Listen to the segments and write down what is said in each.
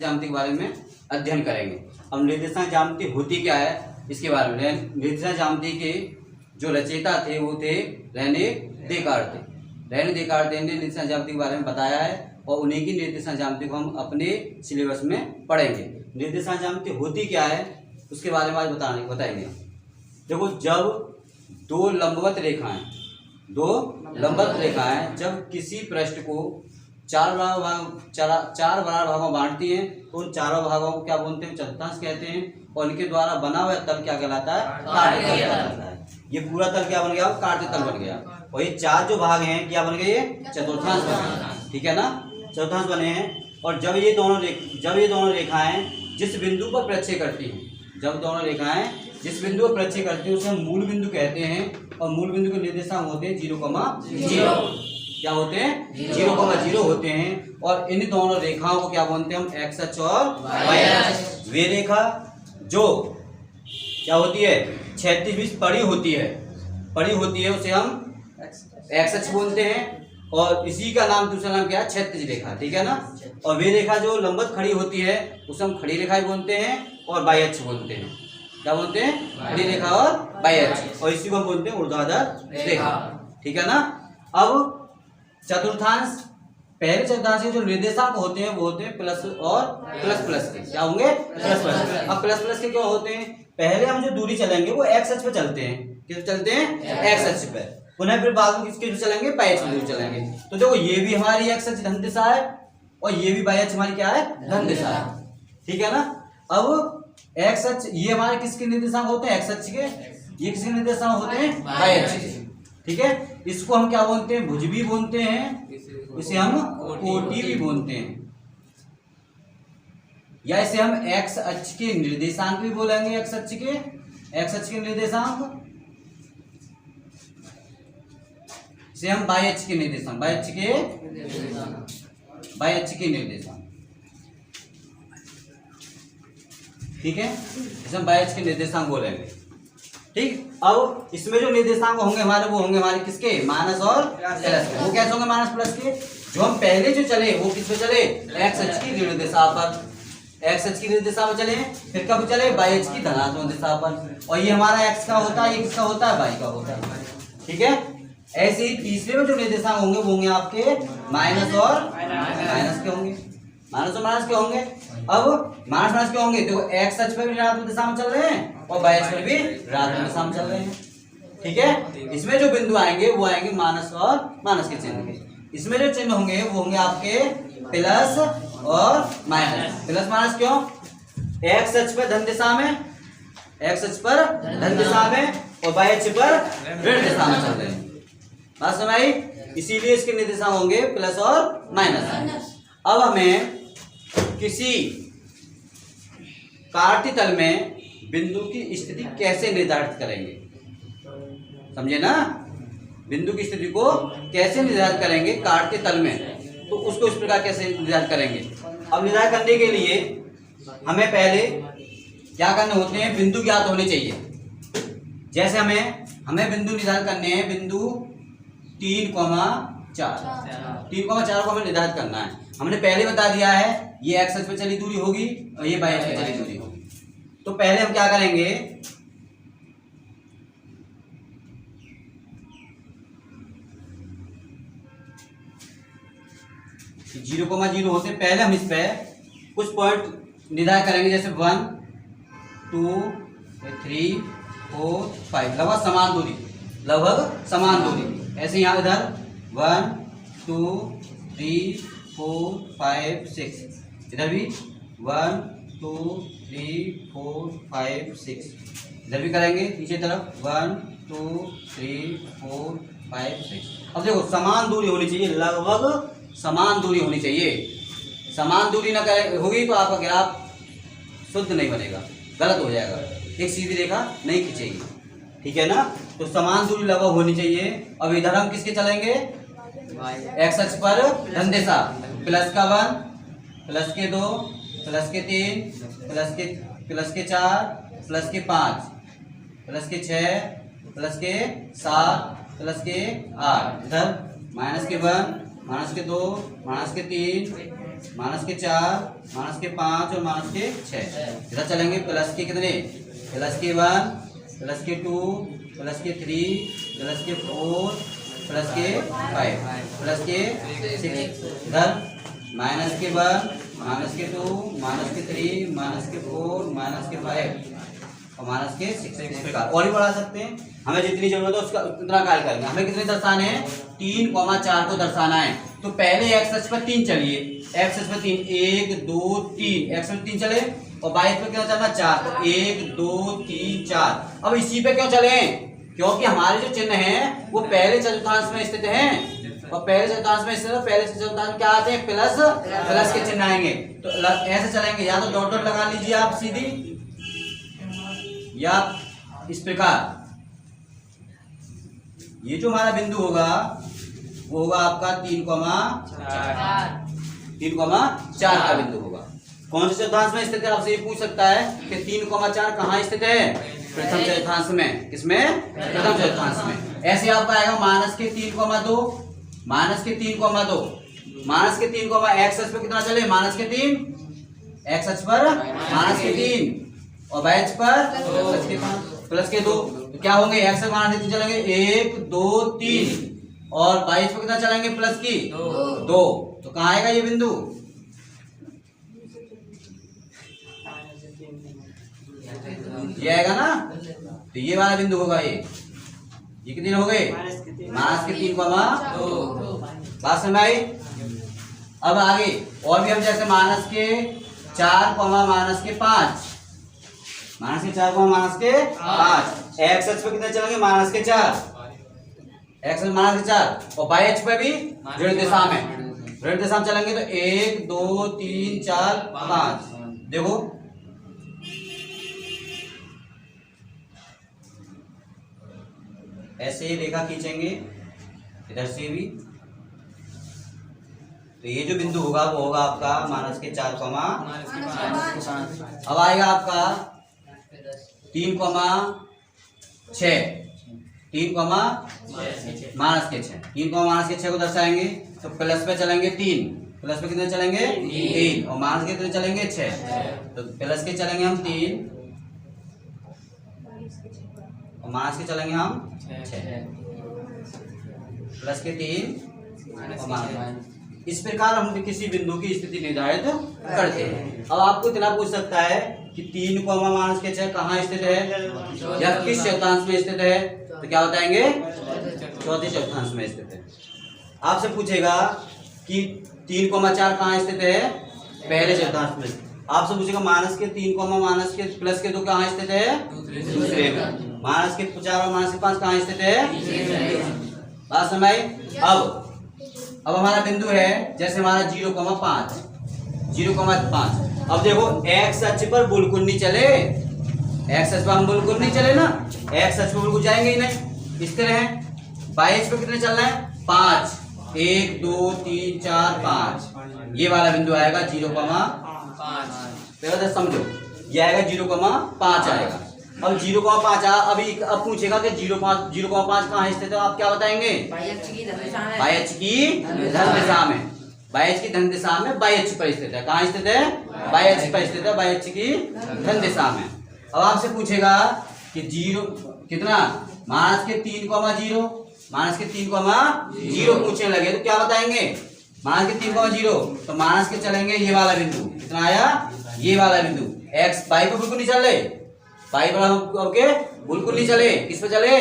ज्यामिति के बारे में अध्ययन करेंगे। अब निर्देशांक ज्यामिति होती क्या है इसके बारे में। निर्देशांक ज्यामिति के जो रचयिता थे वो थे रेने देकार्त। रेने देकार्त ने निर्देशांक ज्यामिति के बारे में बताया है और उन्हीं की निर्देशांक ज्यामिति को हम अपने सिलेबस में पढ़ेंगे। निर्देशांक ज्यामिति होती क्या है उसके बारे में आज बताएंगे। देखो, जब दो लंबवत रेखाएं जब किसी पृष्ठ को चार बराबर भागों में बांटती हैं तो उन चारों भागों को क्या बोलते हैं? चतुर्थांश कहते हैं। और इनके द्वारा बना हुआ तल क्या कहलाता है? काट्य तल कहलाता है। ये पूरा तल क्या बन गया? काट्य तल बन गया। और ये चार जो भाग हैं क्या बन गए? चतुर्थांश बन गए। ठीक है ना, चतुर्थांश बने हैं। और जब ये दोनों रेखाएं जिस बिंदु पर प्रक्षेप करती हैं, जिस बिंदु पर प्रक्षेप करती हैं उसे हम मूल बिंदु कहते हैं। और मूल बिंदु के निर्देशांक होते हैं 0,0। क्या होते हैं? 0,0 होते हैं। और इन दोनों रेखाओं को क्या बोलते हैं हम? एक्स अक्ष और वाई अक्ष। वे रेखा जो क्या होती है? क्षैतिज बीच पड़ी होती है उसे हम एक्स अक्ष बोलते हैं। और इसी का नाम, दूसरा नाम क्या है? क्षैतिज रेखा। ठीक है ना। और वे रेखा जो लंबवत खड़ी होती है उसे हम खड़ी रेखा बोलते हैं और बाह्य अक्ष बोलते हैं। क्या बोलते हैं? खड़ी रेखा और बाह्य अक्ष। और इसी को हम बोलते हैं ऊर्ध्वाधर रेखा। ठीक है ना। अब चतुर्थांश, पहले चतुर्थांश के जो निर्देशांक होते हैं वो होते हैं प्लस और प्लस के। क्या होंगे? प्लस। अब प्लस के क्यों होते हैं? पहले हम जो दूरी चलेंगे वो एक्स अक्ष पे चलते हैं। किस पे चलते हैं? एक्स अक्ष पे। पुनः फिर बाद में किसके चलेंगे? बाह्य अक्ष पे चलेंगे। तो देखो, ये भी हमारी एक्स अक्ष धन दिशा है और ये भी बाह्य अक्ष हमारी क्या है? धन दिशा है। ठीक है ना। अब एक्स अक्ष ये हमारे किसके निर्देशांक होते हैं? एक्स अक्ष के। ये किसके निर्देशांक होते हैं? बाह्य अक्ष के। ठीक है। इसको हम क्या बोलते हैं? भुज भी बोलते हैं, इसे हम कोटि भी बोलते हैं, या इसे हम एक्स अक्ष के निर्देशांक भी बोलेंगे। एक्स अक्ष के निर्देशांक, इसे हम बाह्य अक्ष के निर्देशांक, बाह्य अक्ष के निर्देशांक। ठीक है, इसे हम बाह्य अक्ष के निर्देशांक बोलेंगे। ठीक। अब इसमें जो निर्देशांक होंगे हमारे, वो होंगे हमारे किसके? माइनस और प्लस के। वो कैसे होंगे? माइनस प्लस के। जो हम पहले जो चले वो किस पे चले? एक्स अक्ष की ऋण दिशा पर। एक्स अक्ष की ऋण दिशा पर चले। फिर कब चले? बाह्य अक्ष की धनात्मक दिशा पर। और ये हमारा एक्स का होता है, ये किसका होता है? वाई का होता है। ठीक है। ऐसे ही तीसरे में जो निर्देशांक होंगे वो होंगे आपके माइनस और माइनस के होंगे। माइनस और माइनस के होंगे। अब माइनस के होंगे तो एक्स अक्ष पर भी ऋणात्मक दिशा में चल रहे हैं और बाह्य अक्ष पर भी ऋणात्मक दिशा में चल रहे हैं। ठीक है। इसमें जो बिंदु आएंगे वो आएंगे माइनस और माइनस के चिन्ह के। इसमें जो चिन्ह होंगे वो होंगे आपके प्लस और माइनस। प्लस माइनस क्यों? एक्स अक्ष पर धन दिशा में, एक्स अक्ष पर धन दिशा में और बाह्य अक्ष पर ऋण दिशा में चल रहे हैं। बात समझ आई? इसीलिए इसके निर्देशांक होंगे प्लस और माइनस। अब हमें किसी काट्य तल में बिंदु की स्थिति कैसे निर्धारित करेंगे? समझे ना। बिंदु की स्थिति को कैसे निर्धारित करेंगे काट्य तल में, तो उसको इस प्रकार कैसे निर्धारित करेंगे? अब निर्धारित करने के लिए हमें पहले क्या करने होते हैं? बिंदु ज्ञात होने चाहिए। जैसे हमें बिंदु निर्धारित करने हैं। बिंदु 3,4 को हमें निर्धारित करना है। हमने पहले बता दिया है ये एक्स अक्ष पे चली दूरी होगी और ये बाह्य अक्ष पे चली दूरी होगी। तो पहले हम क्या करेंगे? 0,0 होते पहले हम इस पे कुछ पॉइंट निर्धारित करेंगे, जैसे 1 2 3 4 5, लगभग समान दूरी। ऐसे यहाँ इधर 1 2 3 4 5 6, इधर भी 1 2 3 4 5 6, इधर भी करेंगे पीछे तरफ 1 2 3 4 5 6। अब देखो समान दूरी होनी चाहिए, लगभग समान दूरी होनी चाहिए। समान दूरी ना होगी तो आपका ग्राफ शुद्ध नहीं बनेगा, गलत हो जाएगा, एक सीधी रेखा नहीं खींचेगी। ठीक है ना। तो समान दूरी लगभग होनी चाहिए। अब इधर हम किसके चलेंगे? एक्स अक्ष पर धन दिशा, प्लस का 1 प्लस के 2 प्लस के 3 प्लस के 4 प्लस के 5 प्लस के 6 प्लस के 7 प्लस के 8, इधर माइनस के 1 माइनस के 2 माइनस के 3 माइनस के 4, माइनस के 5 और माइनस के 6। इधर चलेंगे प्लस के कितने, प्लस के 1, प्लस के 2, प्लस के 3, प्लस के 4, प्लस के 5, प्लस के 6। इधर माइनस के 1, माइनस के 2, माइनस के 3, माइनस के 4, माइनस के 5 और माइनस के 6। इस प्रकार और भी बढ़ा सकते हैं, हमें जितनी जरूरत है उसका उतना कार्य करेंगे। हमें कितने दर्शाने हैं, 3, 4 को दर्शाना है। तो पहले एक्स अक्ष पर 3 चलिए, एक्स अक्ष पर 3, 1 2 3, एक्स पर 3 चले और वाई पर क्या चलना 4, तो 1 2 3 4। अब इसी पे क्यों चले, क्योंकि हमारे जो चिन्ह है वो पहले चतुर्थांश में स्थित है और पहले चतुर्थांश में स्थित है। पहले चतुर्थांश में क्या आते हैं, प्लस, प्लस के चिन्ह आएंगे। तो ऐसे चलेंगे, या तो डॉट डॉट लगा लीजिए आप सीधी, या इस प्रकार। ये जो हमारा बिंदु होगा वो होगा आपका 3, 4 का बिंदु होगा। कौन से चतुर्थांश में स्थित है, आपसे ये पूछ सकता है कि 3, 4 कहाँ स्थित है, प्रथम चतुर्थांश में। किसमें, प्रथम चतुर्थांश में। ऐसे आपका आएगा माइनस के 3, 2, माइनस के 3, 2, माइनस के 3, एक्स अक्ष पर कितना चले, माइनस के 3, एक्स अक्ष पर माइनस के 3 और वाई अक्ष पर प्लस के 5, प्लस के 2। तो क्या होंगे, एक्स अक्ष माइनस के 3 चलेंगे 1 2 3 और वाई अक्ष पर कितना चलेंगे, प्लस की 2। तो कहाँ आएगा ये बिंदु, ये आएगा ना। तो ये वाला बिंदु होगा, ये कितने हो गए, माइनस के 3, 2। बात समझ आई। अब आगे और भी हम जैसे माइनस के 4, माइनस के 5, माइनस के 4, माइनस के 5, एक्स अक्ष पे कितने चलेंगे, माइनस के 4, एक्स अक्ष माइनस के 4 और वाई अक्ष पे भी ऋण दिशा में, ऋण दिशा में चलेंगे। तो 1 2 3 4 5। देखो ऐसे ही रेखा खींचेंगे इधर से भी। तो ये जो बिंदु होगा वो होगा आपका माइनस के 4, अब आएगा आपका 3, 6, 3, माइनस के 6, 3, माइनस के 6 को दर्शाएंगे। तो प्लस पे चलेंगे 3, प्लस पे कितने चलेंगे 3 और माइनस के कितने चलेंगे 6। तो प्लस के चलेंगे हम 3 और माइनस के चलेंगे हम 6, प्लस के 3 और माइनस। इस प्रकार हम किसी बिंदु की स्थिति निर्धारित करते हैं। अब आपको इतना पूछ सकता है कि 3, माइनस के 6 कहाँ स्थित है या किस चतुर्थांश में स्थित है, तो क्या बताएंगे, चौथे चतुर्थांश में स्थित है। आपसे पूछेगा कि 3, 4 कहाँ स्थित है, पहले चतुर्थांश में। आपसे पूछेगा माइनस के 3, माइनस के प्लस के 2 कहाँ स्थित है, दूसरे में। माइनस के 4 और माइनस के 5 कहाँ स्थित है, बात समझ आई। अब हमारा बिंदु है जैसे हमारा 0,5, 0,5। अब देखो एक्स अक्ष पर बिल्कुल नहीं चले, एक्स अक्ष पर हम बिल्कुल नहीं चले ना, एक्स अक्ष पर बिल्कुल जाएंगे ही नहीं, इस तरह है। वाई अक्ष पर कितने चलना है, 5, 1 2 3 4 5। ये वाला बिंदु आएगा 0,5। समझो ये आएगा 0,5 आएगा। अब 0,5 अब पूछेगा कि 0,5 कहाँ स्थित है, आप क्या बताएंगे, वाई अक्ष की धन दिशा में, वाई अक्ष की धन दिशा में वाई अक्ष पर स्थित है। कहाँ स्थित है, वाई अक्ष पर स्थित है, वाई अक्ष की धन दिशा में। अब आपसे पूछेगा कि 0 कितना, माइनस के 3, 0, माइनस के 3, 0 पूछने लगे तो क्या बताएंगे, माइनस के 3, 0। तो माइनस के चलेंगे ये वाला बिंदु, कितना आया, ये वाला बिंदु। एक्स वाई पर बिल्कुल नहीं चल रहे, वाई पर ओके बिल्कुल नहीं चले, किस पे चले,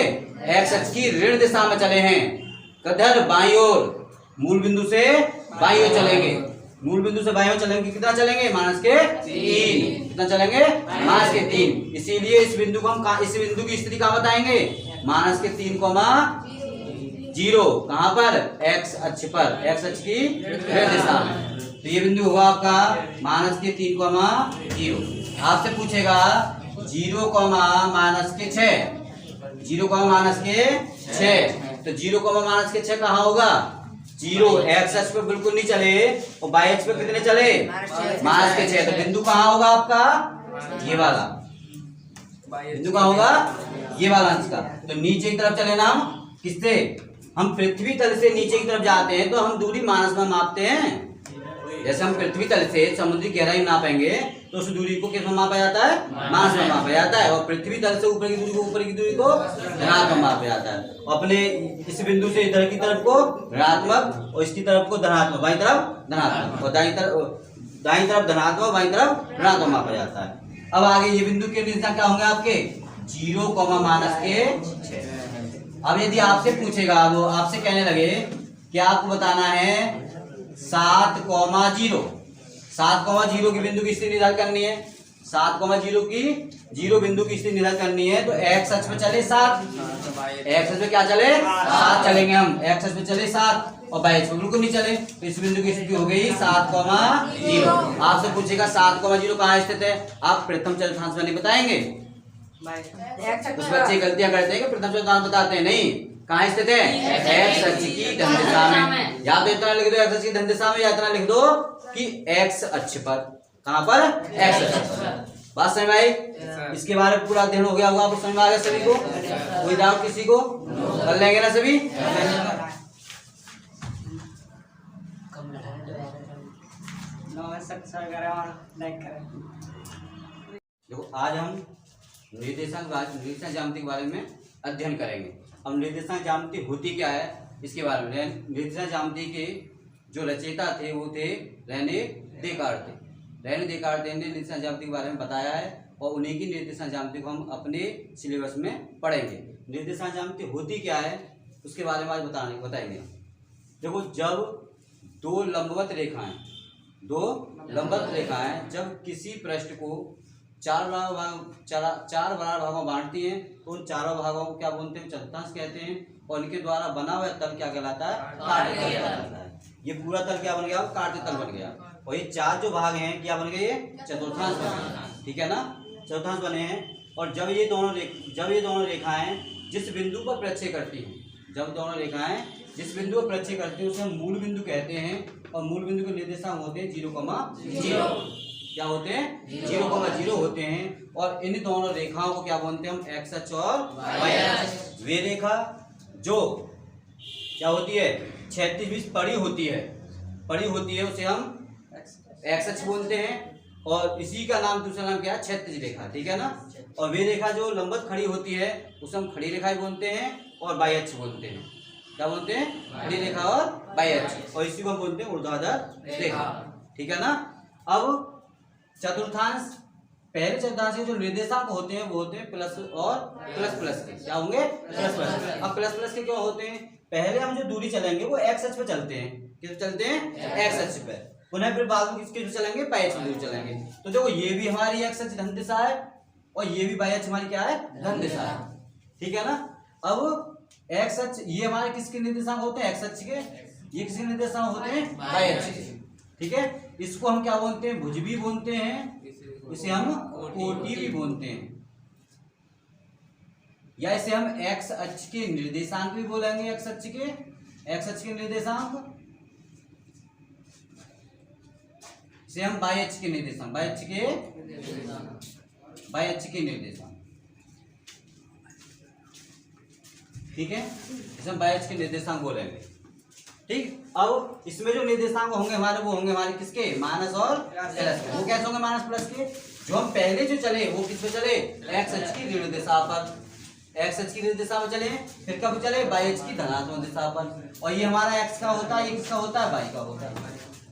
एक्स अक्ष की ऋण दिशा में चले हैं। कधर बाईं ओर, मूल बिंदु से बाईं ओर चलेंगे, मूल बिंदु से बाईं ओर चलेंगे। कितना चलेंगे, माइनस के 3। कितना चलेंगे, माइनस के 3। इसीलिए इस बिंदु को हम इस बिंदु की स्थिति कहाँ बताएंगे, माइनस के 3, 0 कहाँ पर, एक्स अक्ष पर, एक्स अक्ष की ऋण दिशा में। तो ये बिंदु होगा आपका माइनस के 3, 0। आपसे पूछेगा 0, माइनस के 6, 0, माइनस के 6। तो 0, माइनस के 6 कहाँ होगा, 0 एक्स अक्ष पे बिल्कुल नहीं चले और वाई अक्ष पे कितने चले, माइनस के 6। तो बिंदु कहाँ होगा आपका, ये वाला बिंदु कहाँ होगा, ये वाला अंश का। तो नीचे की तरफ चले ना हम, किससे, हम पृथ्वी तल से नीचे की तरफ जाते हैं तो हम दूरी माइनस में मापते हैं। जैसे हम पृथ्वी तल से समुद्री गहराई नापेंगे तो उस दूरी को किस में मापा जाता है? मास में मापा जाता है। और पृथ्वी तल से ऊपर की दूरी को धनात्मक में मापा जाता है। अपने इस बिंदु से इधर की तरफ को ऋणात्मक और इसकी तरफ को धनात्मक, बाईं तरफ धनात्मक और दाईं तरफ धनात्मक, बाईं तरफ ऋणात्मक मापा जाता है। अब आगे ये बिंदु के निर्देशांक क्या होंगे आपके? 0, -6। अब यदि आपसे पूछेगा, वो आपसे कहने लगे कि आपको बताना है 7,0 की बिंदु की स्थिति निर्धारित करनी है। 7,0 की 0 बिंदु की स्थिति निर्धारित करनी है तो एक्स अक्ष पे चले 7, एक्स अक्ष पे क्या चले 7 चलेंगे हम, एक्स अक्ष पे चले 7 और वाई अक्ष पे बिल्कुल नहीं चले तो इस बिंदु की स्थिति हो गई 7,0। आपसे पूछेगा 7,0 कहाँ स्थित है? आप प्रथम चतुर्थांश वाले बताएंगे। कुछ बच्चे गलतियां करते हैं कि प्रथम चतुर्थांश बताते हैं, नहीं, कहाँ स्थित है? एक्स अक्ष की धन दिशा में। या तो इतना लिख दो एक्स अक्ष की धन दिशा में, या इतना लिख दो कि एक्स अक्ष पर। कहाँ पर? एक्स अक्ष पर। बात समझ में आई? इसके बारे में पूरा अध्ययन हो गया होगा, आपको समझ में आ गया सभी को? कोई डाउट किसी को? कर लेंगे ना सभी? देखो आज हम निर्देशांक ज्यामिति के बारे में अध्ययन करेंगे। अब निर्देशांक ज्यामिति होती क्या है इसके बारे में। निर्देशांक ज्यामिति के जो रचयिता थे वो थे रेने देकार्त। रेने देकार्त ने निर्देशांक ज्यामिति के बारे में बताया है और उन्हीं की निर्देशांक ज्यामिति को हम अपने सिलेबस में पढ़ेंगे। निर्देशांक ज्यामिति होती क्या है उसके बारे में आज बताएंगे। देखो, जब दो लंबवत रेखाएं जब किसी पृष्ठ को चार बराबर भागों में बांटती हैं तो उन चारों भागों को क्या बोलते हैं? चतुर्थांश कहते हैं। और इनके द्वारा बना हुआ तल क्या कहलाता है? काट्य तल कहलाता है। ये पूरा तल क्या बन गया? काट्य तल बन गया। और ये चार जो भाग हैं क्या बन गए? चतुर्थांश बने। ठीक है ना, चतुर्थांश बने हैं। और जब ये दोनों रेखाएं जिस बिंदु पर प्रक्षेप करती हैं, जिस बिंदु पर प्रक्षेप करती हैं उसे हम मूल बिंदु कहते हैं। और मूल बिंदु के निर्देशांक होते हैं 0,0। क्या होते हैं? 0,0 होते हैं। और इन दोनों रेखाओं को क्या बोलते हैं हम? एक्स अक्ष और वाई अक्ष। वे रेखा जो क्या होती है? 36 पड़ी होती है उसे हम एक्स अक्ष बोलते हैं। और इसी का नाम, दूसरा नाम क्या है? क्षैतिज रेखा। ठीक है ना। और वे रेखा जो लंबवत खड़ी होती है उसे हम खड़ी रेखा बोलते हैं और वाई अक्ष बोलते हैं। क्या बोलते हैं? खड़ी रेखा और वाई अक्ष। और इसी को हम बोलते हैं ऊर्ध्वाधर रेखा। ठीक है ना। अब चतुर्थांश, पहले चतुर्थांश के जो निर्देशांक होते हैं वो होते हैं प्लस और प्लस के। क्या होंगे? प्लस। अब प्लस के क्यों होते हैं? पहले हम जो दूरी चलेंगे वो एक्स अक्ष पे चलते हैं। किस पे चलते हैं? एक्स अक्ष पे। पुनः फिर बाद में किसके चलेंगे? वाई अक्ष पे दूरी चलेंगे। तो देखो, ये भी हमारी एक्स अक्ष धन दिशा है और ये भी वाई अक्ष हमारी क्या है? धन दिशा है। ठीक है ना। अब एक्स अक्ष ये हमारे किसके निर्देशांक होते हैं? एक्स अक्ष के। ये किसके निर्देशांक होते हैं? वाई अक्ष के। ठीक है। इसको हम क्या बोलते हैं? भुज भी बोलते हैं, इसे हम कोटि भी बोलते हैं, या इसे हम एक्स अक्ष के निर्देशांक भी बोलेंगे। एक्स अक्ष के निर्देशांक, इसे हम वाई अक्ष के निर्देशांक, वाई अक्ष के निर्देशांक। ठीक है, इसे हम वाई अक्ष के निर्देशांक बोलेंगे। ठीक। अब इसमें जो निर्देशांक होंगे हमारे, वो होंगे हमारे किसके? माइनस और प्लस के। वो कैसे होंगे माइनस प्लस के? जो हम पहले जो चले वो किस पे चले? एक्स अक्ष की ऋण दिशा पर। एक्स अक्ष की ऋण दिशा में चले। फिर कब चले? वाई अक्ष की धनात्मक दिशा पर। और ये हमारा एक्स का होता है, ये किसका होता है? वाई का होता है।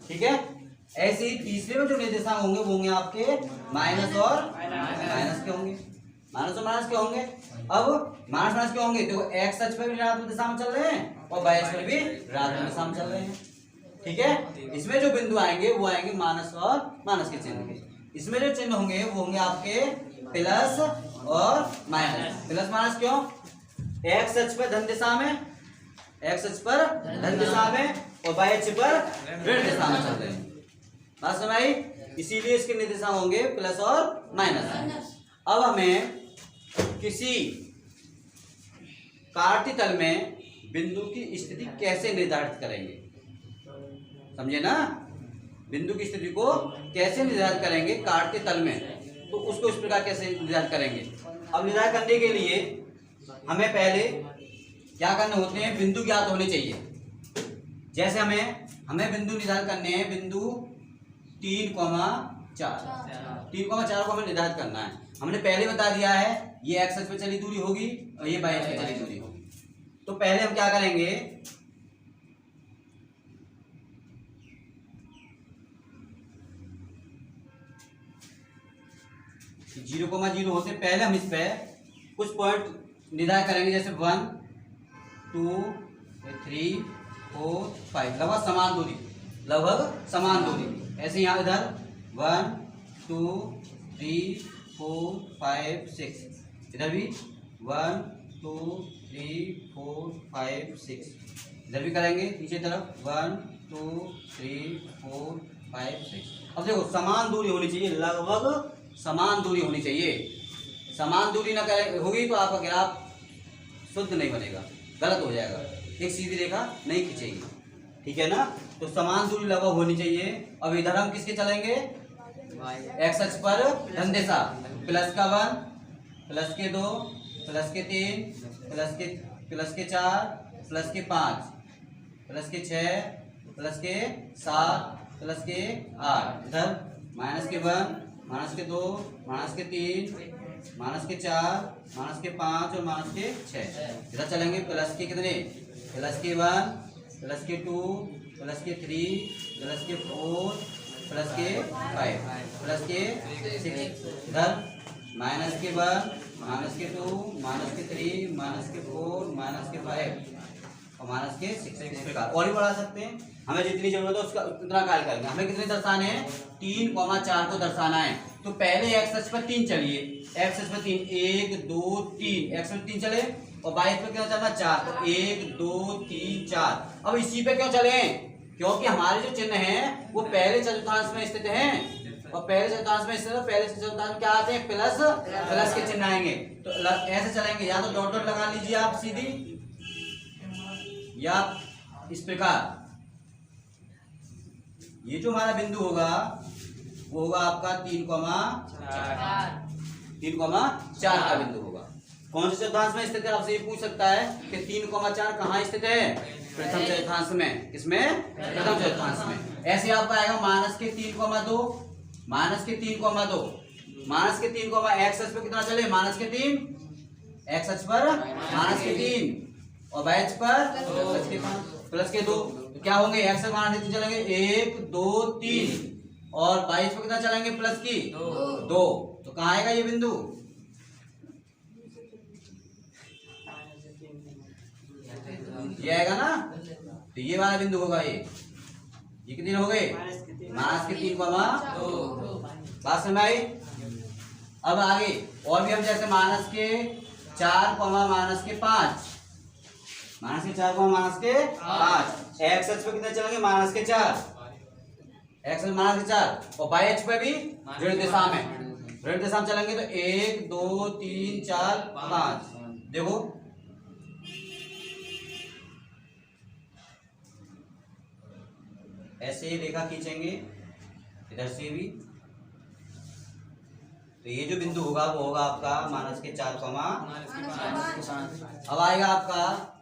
ठीक है। ऐसे ही तीसरे में जो निर्देशांक होंगे वो होंगे आपके माइनस और माइनस के होंगे। माइनस और माइनस के होंगे। अब माइनस के होंगे तो एक्स अक्ष पे भी ऋणात्मक दिशा में चल रहे हैं और वाई अक्ष पे भी ऋणात्मक दिशा में चल रहे हैं। ठीक है। इसमें जो बिंदु आएंगे वो आएंगे माइनस और माइनस के चिन्ह के। इसमें जो चिन्ह होंगे वो होंगे आपके प्लस और माइनस। प्लस माइनस क्यों? एक्स अक्ष पर धन दिशा में, एक्स अक्ष पर धन दिशा में और वाई अक्ष पर ऋण दिशा में चल रहे हैं। बात समझ आई? इसीलिए इसके निर्देशांक होंगे प्लस और माइनस। अब हमें किसी काट्य तल में बिंदु की स्थिति कैसे निर्धारित करेंगे, समझे ना। बिंदु की स्थिति को कैसे निर्धारित करेंगे काट्य तल में, तो उसको इस प्रकार कैसे निर्धारित करेंगे। अब निर्धारित करने के लिए हमें पहले क्या करने होते हैं? बिंदु ज्ञात होने चाहिए। जैसे हमें हमें बिंदु निर्धारित करने हैं, बिंदु 3,4 3,4 को हमें निर्धारित करना है। हमने पहले बता दिया है ये एक्स अक्ष पे चली दूरी होगी और ये वाई अक्ष पे चली दूरी होगी। तो पहले हम क्या करेंगे, 0,0 होते पहले हम इस पे कुछ पॉइंट निर्धारित करेंगे, जैसे 1 2 3 4 5 लगभग समान दूरी। ऐसे यहाँ इधर 1 2 3 4 5 6, इधर भी 1 2 3 4 5 6, इधर भी करेंगे नीचे तरफ 1 2 3 4 5 6। अब देखो समान दूरी होनी चाहिए, लगभग समान दूरी होनी चाहिए। समान दूरी ना करे होगी तो आपका ग्राफ शुद्ध नहीं बनेगा, गलत हो जाएगा, एक सीधी रेखा नहीं खींचेगी, ठीक है ना। तो समान दूरी लगभग होनी चाहिए। अब इधर हम किसके चलेंगे, एक्स अक्ष पर धन दिशा, प्लस का 1 प्लस के 2 प्लस के 3 प्लस के 4 प्लस के 5 प्लस के 6 प्लस के 7 प्लस के 8, इधर माइनस के 1 माइनस के 2 माइनस के 3 माइनस के 4 माइनस के 5 और माइनस के 6। इधर चलेंगे प्लस के कितने, प्लस के 1 प्लस के 2 प्लस के 3 प्लस के 4 प्लस के 5 प्लस के 6। इधर माइनस के 1 माइनस के 2 माइनस के 3 माइनस के 4 माइनस के 5 और माइनस के 6। इस प्रकार और भी बढ़ा सकते हैं, हमें जितनी जरूरत है उसका उतना कार्य करेंगे। हमें कितने दर्शाने हैं, 3,4 को दर्शाना है। तो पहले एक्स अक्ष पर 3 चलिए, एक्स अक्ष पर 3 1 2 3, एक्स पर 3 चले और वाई पर क्या चलना 4, तो 1 2 3 4। अब इसी पे क्यों चले, क्योंकि हमारे जो चिन्ह हैं वो पहले चतुर्थांश में स्थित हैं और पहले चतुर्थांश में स्थित है, पहले चतुर्थांश में क्या आते हैं, प्लस के चिन्ह आएंगे। तो ऐसे चलेंगे, या तो डॉट डॉट लगा लीजिए आप सीधी, या इस प्रकार। ये जो हमारा बिंदु होगा वो होगा आपका 3,4 का बिंदु होगा। कौन से चतुर्थांश में स्थित है, आपसे ये पूछ सकता है कि 3,4 कहाँ स्थित है, प्रथम चतुर्थांश में। किसमें, प्रथम चतुर्थांश में। ऐसे आपका आएगा माइनस के 3,2 माइनस के 3,2 माइनस के 3, एक्स अक्ष पर कितना चले, माइनस के 3, एक्स अक्ष पर माइनस के 3 और वाई अक्ष पर प्लस के 2। तो क्या होंगे, एक्स अक्ष माइनस के 3 चलेंगे 1 2 3 और वाई अक्ष पर कितना चलेंगे, प्लस की 2। तो कहाँ आएगा ये बिंदु, ये आएगा ना। तो ये वाला बिंदु होगा, ये कितने हो गए, माइनस के 3,2। बात समझ आई। अब आगे और भी हम जैसे माइनस के 4 माइनस के 5, माइनस के 4 माइनस के 5, एक्स अक्ष पे कितने चलेंगे, माइनस के 4, एक्स अक्ष माइनस के 4 और वाई अक्ष पे भी ऋण दिशा में चलेंगे। तो 1 2 3 4 5। देखो ऐसे ही रेखा खींचेंगे इधर से भी। तो ये जो बिंदु होगा वो होगा आपका माइनस के 4 अब आएगा आपका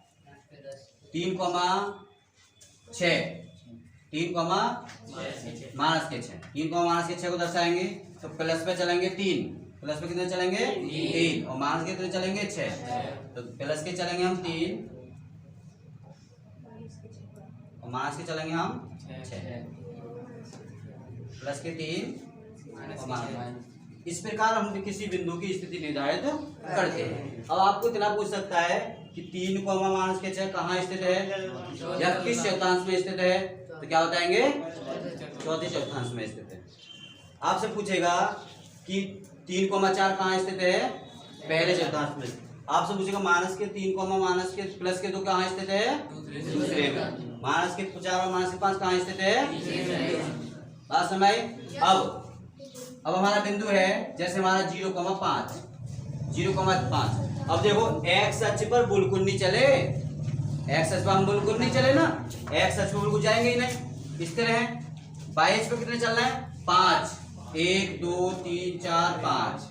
3,6 माइनस के 6, 3 माइनस के 6 को दर्शाएंगे। तो प्लस पे चलेंगे 3, प्लस पे कितने चलेंगे 3 और माइनस के कितने चलेंगे 6। तो प्लस के चलेंगे हम 3 और माइनस के चलेंगे हम 6, प्लस के 3 और माइनस। इस प्रकार हम किसी बिंदु की स्थिति निर्धारित करते हैं। अब आपको इतना पूछ सकता है कि 3 माइनस के 6 कहाँ स्थित है या किस चतुर्थांश में स्थित है, तो क्या बताएंगे, चौथे चतुर्थांश में स्थित है। आपसे पूछेगा कि 3,4 कहाँ स्थित है, पहले चतुर्थांश में। आपसे पूछेगा माइनस के 3 माइनस के प्लस के 2 कहाँ स्थित है, दूसरे में। माइनस के 4 और माइनस के 5 कहाँ स्थित है, बात समझ आई। अब हमारा बिंदु है जैसे हमारा 0,5 0,5। अब देखो एक्स अक्ष पर बिल्कुल नहीं चले, एक्स अक्ष पर हम बिल्कुल नहीं चले ना, एक्स अक्ष पर बिल्कुल जाएंगे ही नहीं, इस तरह है। वाई अक्ष पर कितने चलना है, 5 1 2 3 4 5।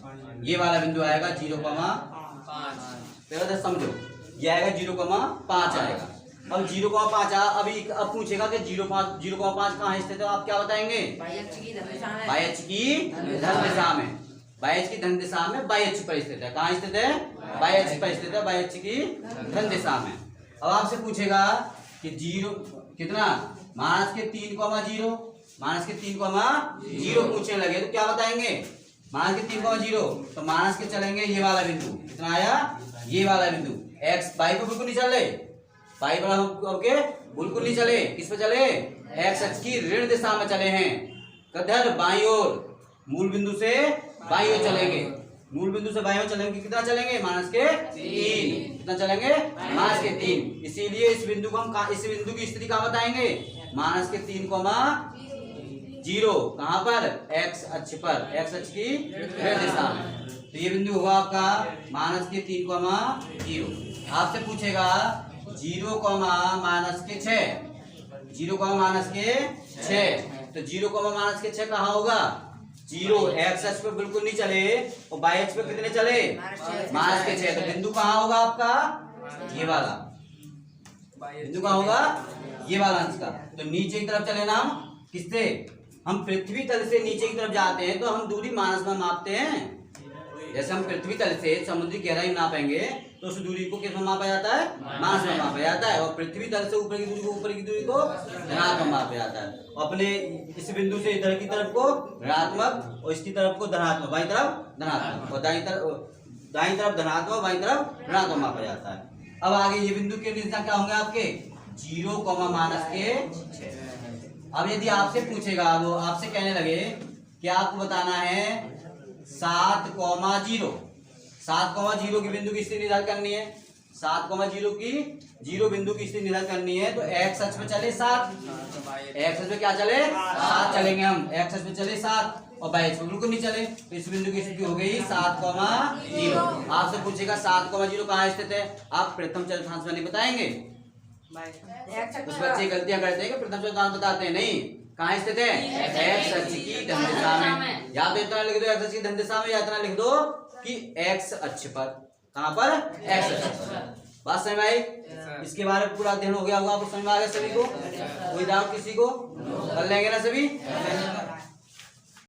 ये वाला बिंदु आएगा 0,5। समझो ये आएगा 0,5 आएगा। अब 0,5 अभी अब पूछेगा कि 0,5 कहाँ स्थित है, आप क्या बताएंगे? बाह्य अक्ष की धन दिशा में। बाह्य अक्ष की धन दिशा में, बाह्य अक्ष की धन दिशा में बाह्य अक्ष पर स्थित है। कहाँ स्थित है? बाह्य अक्ष पर स्थित है, बाह्य अक्ष की धन दिशा में। अब आपसे पूछेगा कि 0 कितना माइनस के 3,0 माइनस के 3,0 पूछने लगे तो क्या बताएंगे? माइनस के 3,0 तो माइनस के चलेंगे ये वाला बिंदु, कितना आया? ये वाला बिंदु। एक्स बाई पे बिल्कुल नहीं चल रहे, बाई पर हम ओके बिल्कुल नहीं चले, किस पे चले? एक्स अक्ष की ऋण दिशा में चले हैं। कधर बाई ओर, मूल बिंदु से बाई ओर चलेंगे, मूल बिंदु से बाई ओर चलेंगे, कितना चलेंगे? माइनस के 3। कितना चलेंगे? माइनस के 3। इसीलिए इस बिंदु को हम इस बिंदु की स्थिति कहाँ बताएंगे? माइनस के 3,0 कहाँ पर? एक्स अक्ष पर, एक्स अक्ष की ऋण दिशा में। तो ये बिंदु होगा आपका माइनस के 3,0। आपसे पूछेगा 0, माइनस के 6, 0, माइनस के 6, तो 0, माइनस के 6 कहाँ होगा? 0 एक्स अक्ष पे बिल्कुल नहीं चले और बाई अक्ष पे कितने चले? माइनस के 6। तो बिंदु कहाँ होगा आपका? ये वाला बिंदु कहाँ होगा? ये वाला अंश का। तो नीचे की तरफ चले ना हम, किससे? हम पृथ्वी तल से नीचे की तरफ जाते हैं तो हम दूरी माइनस में मापते हैं। जैसे हम पृथ्वी तल से समुद्री गहराई नापेंगे तो उस दूरी को किस में मापा जाता है? माइनस में मापा जाता है। और पृथ्वी तल से ऊपर की दूरी को धनात्मक में मापा जाता है। अपने इस बिंदु से इधर की तरफ को ऋणात्मक और इसकी तरफ को धनात्मक, बाईं तरफ धनात्मक और दाईं तरफ धनात्मक, बाईं तरफ ऋणात्मक मापा जाता है। अब आगे ये बिंदु के दिशा क्या होंगे आपके? 0, माइनस के 6। अब यदि आपसे पूछेगा, वो आपसे कहने लगे कि आपको बताना है 7,0, 7,0 की बिंदु की स्थिति निर्धारित करनी है। 7,0 की 0 बिंदु की स्थिति निर्धारित करनी है तो एक्स अक्ष पे चले 7, एक्स अक्ष पे क्या चले? 7 चलेंगे हम, एक्स अक्ष पे चले 7 और बाई अक्ष पे बिल्कुल नहीं चले। तो इस बिंदु की स्थिति हो गई 7,0। आपसे पूछेगा 7,0 कहाँ स्थित है, आप प्रथम चतुर्थांश में नहीं बताएंगे। कुछ बच्चे गलतियां करते हैं कि प्रथम चतुर्थांश बताते हैं, नहीं। कहाँ स्थित है? एक्स अक्ष की धन दिशा में। या तो इतना लिख दो एक्स अक्ष की धन दिशा में, या इतना लिख दो कि एक्स अक्ष पर। कहाँ पर? एक्स अक्ष पर। बात समझ में आई? इसके बारे में पूरा अध्ययन हो गया होगा, आपको समझ में आ गया सभी को? कोई डाउट किसी को? कर लेंगे ना सभी?